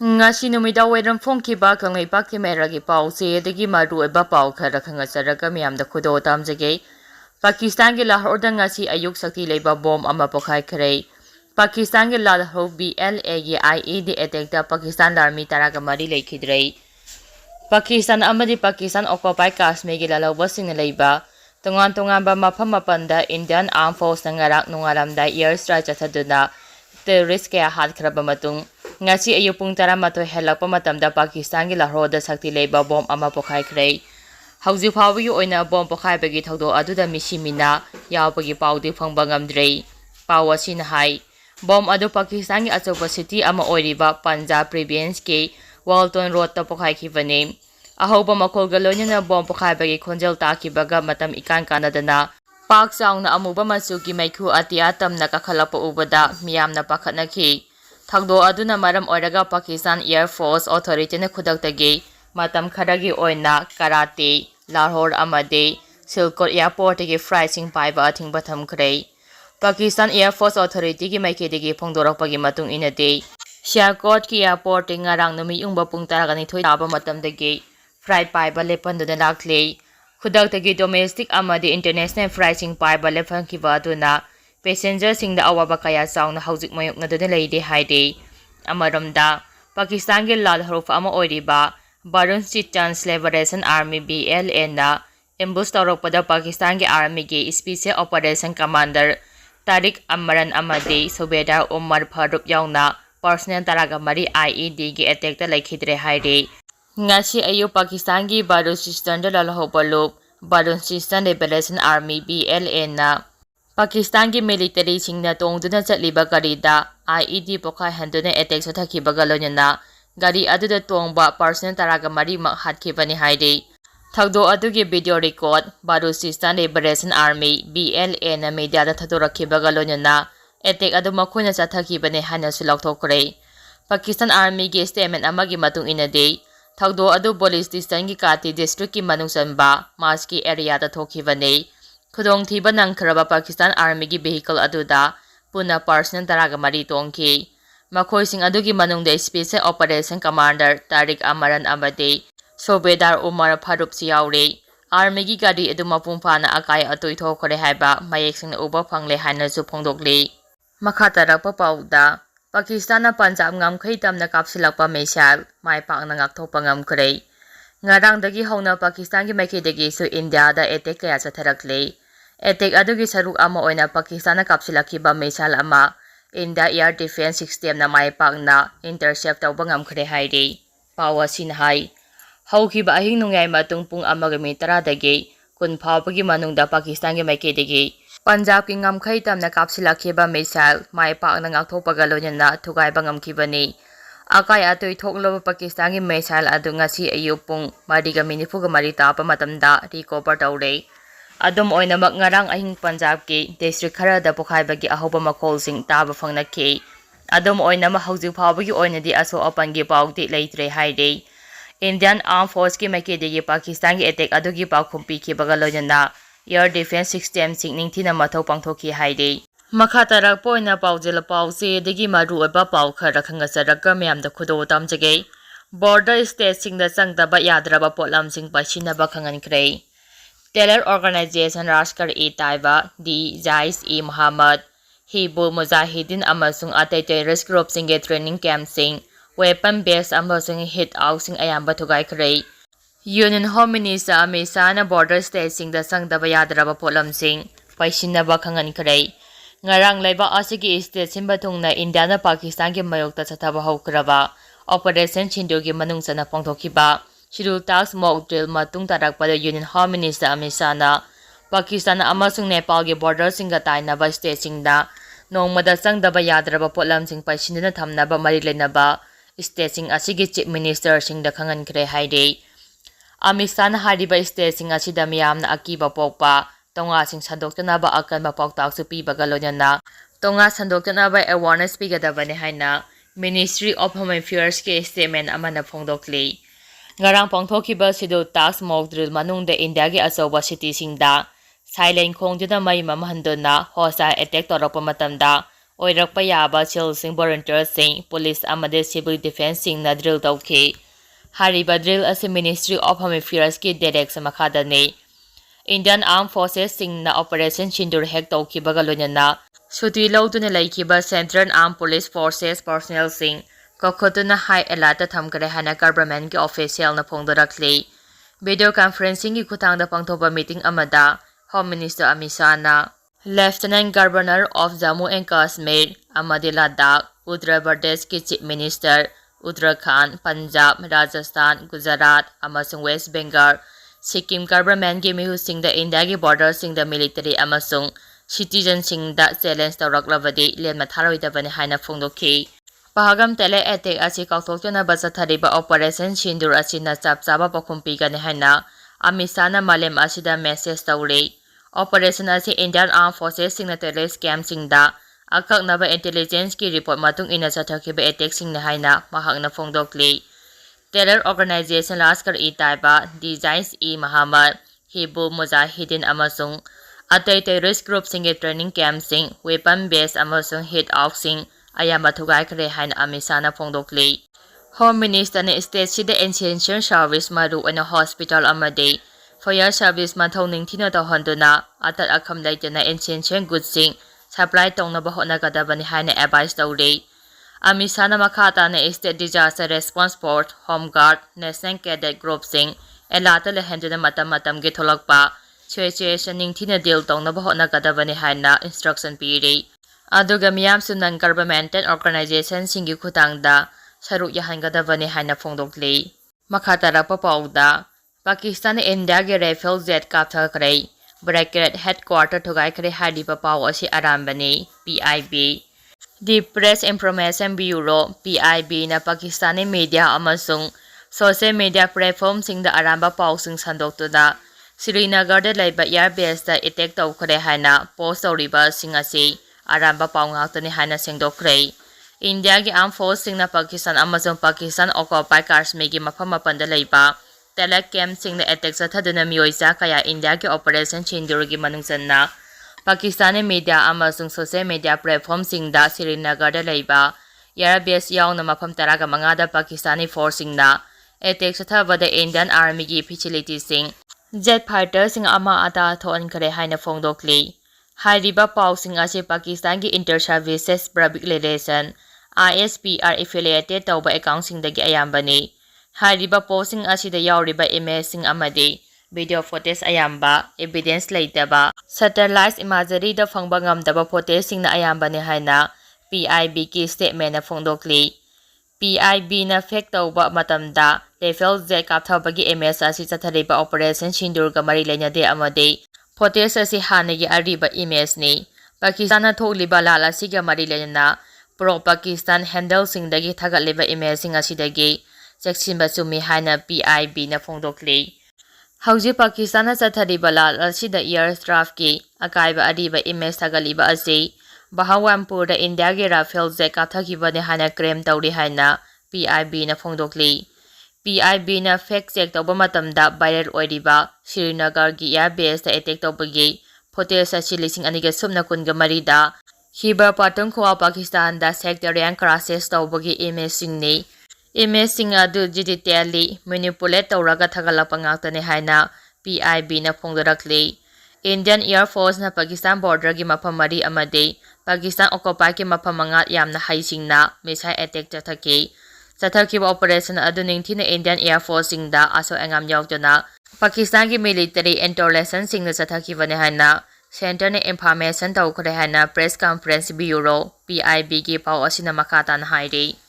Ngasi numida wedam phongkiba Khangleipak Meragi pause dagi maru eba pau khara khangasaraga miyamda khudo tamjage Pakistan ki Lahore da ngasi ayuk sakti leba bom ama pokhaikhre Pakistan ki Lahore BLA gi IED attack da Pakistan army taraga mari lekhidrei Pakistan amadi Pakistan occupied Kashmir gi lalawa singna leba tongan ba mafam mapanda Indian Armed Force ngarak nungaramda air strike chathaduna terrorist kaya hat khraba matung ngasi ayuk pung taramato helakpa matamda Pakistan gi Lahore da sakti leba bom ama pokhaikhre Hauji phawgi oina bom pokhaibagi thogdo aduda misimina yawpagi paudi phangba ngamdrei pawa sin hai bom adu Pakistan gi achopa city ama oiriba Punjab province ke Walton road ta pokhaikibane ahoba makolga loinana bom pokhaibagi khonjel takibaga matam ikan kanadana pak chaungna amuba machuki maikhu atia tamna kakhalapa ubada miyamna pakhatnaki thogdo aduna maram oiraga Pakistan Air Force Authority na khudaktage matam kharagi oina karate Lahore amade Silkot Airport ge flying paiba athing batham khrei Pakistan Air Force Authority gi maikhe phongdorakpagi matung inade Sialkot ki airport ngarang numi ungba pung taragani thoi taba matam dage flight paiba lepanduna lakle khudaktage domestic amade international flying paiba lephankiba aduna passenger singda awaba kaya sauna haujik mayokna dana leide haide amaramda Pakistan ge lal haruf ama oiriba Barun Chitans Liberation Army BLA na ambush tawrakpada Pakistan ge army ge special operation commander Tariq Amaran amade Subedar Umar Farooq yauna personal taraga mari IED ge attack ta laikhidre haide ngasi ayu Pakistan ge Baluchistan da lalhobalo Baluchistan Liberation Army BLA na Pakistan ki military singna tongduna chatliba garida IED pokhai handuna attack sothakibaga loinana gari aduda tongba personal taraga mari mak hatkibani haide thagdo adugi video record Baluchistan Liberation Army BLA na media da thadorakhibaga loinana attack adu makhoina chathakibane hana sulauthokre Pakistan Army ge statement amagi matung inade thagdo adu Balochistan gi Kati district ki manungsanba mas ki area da thokhibane Khudong thiba nangkhraba Pakistan Army gi vehicle aduda puna personal taraga mari tongki makhoi sing adugi manungda special operation commander Tariq Amaran amade Sobedar Umar Farooq siyaure army gi gari adu mapung phana akai atoi thokre haiba mayek sing uba phangle haina su phongdokle makhatarapa pauda Pakistan na Punjab ngamkhei tamna kapsilakpa missile mai pakna ngakthokpa ngamkhre ngarang dagi hauna Pakistan gi maikhe su India da attack kaya chatharakle attack adugi saruk ama oina Pakistan na kapsilakhiba missile ama India Air Defense System na mai pakna intercept tawba ngamkhre haide pawa sin hai haukiba ahing nungyai matung pung amagami tara dage kun phawpagi manungda Pakistan gi maikhe dage Punjab ki ngamkhei tamna kapsilakhiba missile mai pakna ngakthokpaga loinana thugaiba ngamkhibani akai atoi thokloba Pakistan gi missile adu ngasi ayuk pung 3:40 tapa matamda recover tawre adum oinamak ngarang ahing Punjab ki district khara da pokhaibagi ahoba makholsing taba phangnakhi adum oinama hauju phawbagi oinadi aso apangi pawti leitre haide Indian Armed Force ki maikhe Pakistan gi attack adugi pakhumpi ki bagaloina air defense system singning mathau pangthoki haide makatarak poina paujela pause degi maru eba pau khara khangasaraka myamda khudo tamjage border state singda Changdaba yadraba potlamsing Paisinaba Khanghankhre Tailor Organization Rashkar-e Taiba di Jais-e Muhammad Hibul Mujahideen amasung atay terrorist group sing training camp sing weapon base amasung hit out sing ayamba thugaikhre Union Home Minister Amit Shah na border state sing da Changdaba yadraba potlamsing Paisinaba Khanghankhre ngarang laiba asigi state simbathungna India na Pakistan gi mayokta chathaba haukraba operation Chindu gi manungsana pongthokiba Schedule tax mock drill matung tarakpada Union Home Minister Amit Shah na Pakistan amasung Nepal gi border singa tainaba state singda nongmada Changdaba yadraba potlamsing Paisinana thamnaba mari lenaba state sing asigi chief minister singda Khanghankhre haide Amit Shah na hariba state sing asida miyamna akiba pokpa tonga sing sandoktanaba akanba pauktak su pibaga loinana tonga sandoktanaba awareness pigadabane haina Ministry of Home Affairs ke statement amana phongdokle ngarang pangthokiba schedule tax mock drill manungda India gi asoba city singda silent khongduna mai mamhandona hosa attack torapa matamda oirakpa yaba chilsing volunteersing police amade civil defense singna drill tawki hariba drill ase Ministry of Home Affairs ki direction makhada ne Indian Armed Forces singna Operation Sindur hek tawkibaga loinana suti lauduna laikiba Central Armed Police Forces personnel sing kokhotuna high alert thamkare hana government ki official na phongdorakli video conferencing ki khutangda pangthoba meeting amada Home Minister Amit Shah na Lieutenant Governor of Jammu and Kashmir amadi Ladakh Uttar Pradesh ki Chief Minister Uttarakhand Punjab Rajasthan Gujarat amasung West Bengal Sikkim government ki mihusing da India ki border sing da military amasung citizen sing da challenge tawraklabadi lemna tharoidabani haina phongdokhi Pahagam tele attack asi kauthokna basathariba operation sindur asina chapchaba pakhumpi gani haina Amit Shah na malem asida message tawre Operation asi Indian Armed Forces singna terrorist camp singda akaknaba intelligence ki report matung ina chathakiba attack singna haina mahakna phongdokli Terror Organization Lashkar-e-Taiba Jaish-e-Mohammed Hizbul Mujahideen amasung atay terrorist group singi training camp sing weapon base amasung hideout sing ayamba thugaikhre haina Amit Shah na phongdokli Home Minister na state sida essential service maru ana hospital amade fire service mathau ningthina tawhanduna atat akham laitana essential goods sing supply tongnaba hotnagadabani haina advice tawre Amit Shah na makhata na state disaster response force home guard national cadet group sing elata lehenduna matam gi tholakpa situation ningthina deal tongnaba hotnagadabani haina instruction piri aduga miyam su non governmental organization singi khutangda saruk yahangadabani haina phongdokli makhatara papauda Pakistan India ge rifle jet kapthakhre bracket headquarter thugaikhre hadiba pau asi arambani PIB The Press Information Bureau PIB na Pakistani media amasung social media platform sing da aramba pau sing sandoktuna Srinagar da laiba airbase da attack tawkhre haina post tawriba sing asi aramba pau ngaktani haina sengdokre India gi armed force sing na Pakistan amasung Pakistan occupied Kashmir gi mafam mapanda laiba telak camp sing na attack sathaduna mioisa kaya India gi operation Sindur gi manungsanna Pakistani media amasung social media platform singda Srinagar da laiba airbase yauna mafam taraga mangada Pakistani force singna attack sathabada Indian Army gi facilities sing jet fighter sing ama ata thonkhre haina phongdokli hariba pau sing ase Pakistan gi inter services public relation ISPR affiliated tawba account sing dagi ayambani hariba posting asida yauriba image sing amadi video footage ayamba evidence laitaba satellite imagery da phangba ngamdaba footage singna ayamba ni haina PIB ki statement na phongdokli PIB na fake tawba matamda rifle jet kapthabagi image asi chathariba operation Sindur ga mari lainade amade footage asi hanagi ariba image ni Pakistan na tholiba lala siga mari laina pro Pakistan handle singdagi thagaliba image sing asidagi cheksimba chumi haina PIB na phongdokli Hauji Pakistan na chathariba lal asida aircraft ki akaiba ariba image thagaliba ase Bahawalpur da India ge rifle jet kapthakiba ne hana claim tawri haina PIB na phongdokli PIB na fact check tawba matamda viral oiriba Srinagar gi airbase da attack tawbagi footage asi lising aniga sumna kunga marida hiba patung khwa Pakistan da sectarian crashes tawbagi image singni image sing adu digitally manipulate tawraga thagalapa ngaktane haina PIB na phongdorakli Indian Air Force na Pakistan border gi mafam mari amade Pakistan occupy ki mafam manga yamna haisingna missile attack chathakiba operation adu ningthina Indian Air Force singda aso angam yawtuna Pakistan ki military intelligence singna chathakiba ne haina Center ne information tawkhre haina press conference bureau PIB gi pau asina makata na hairi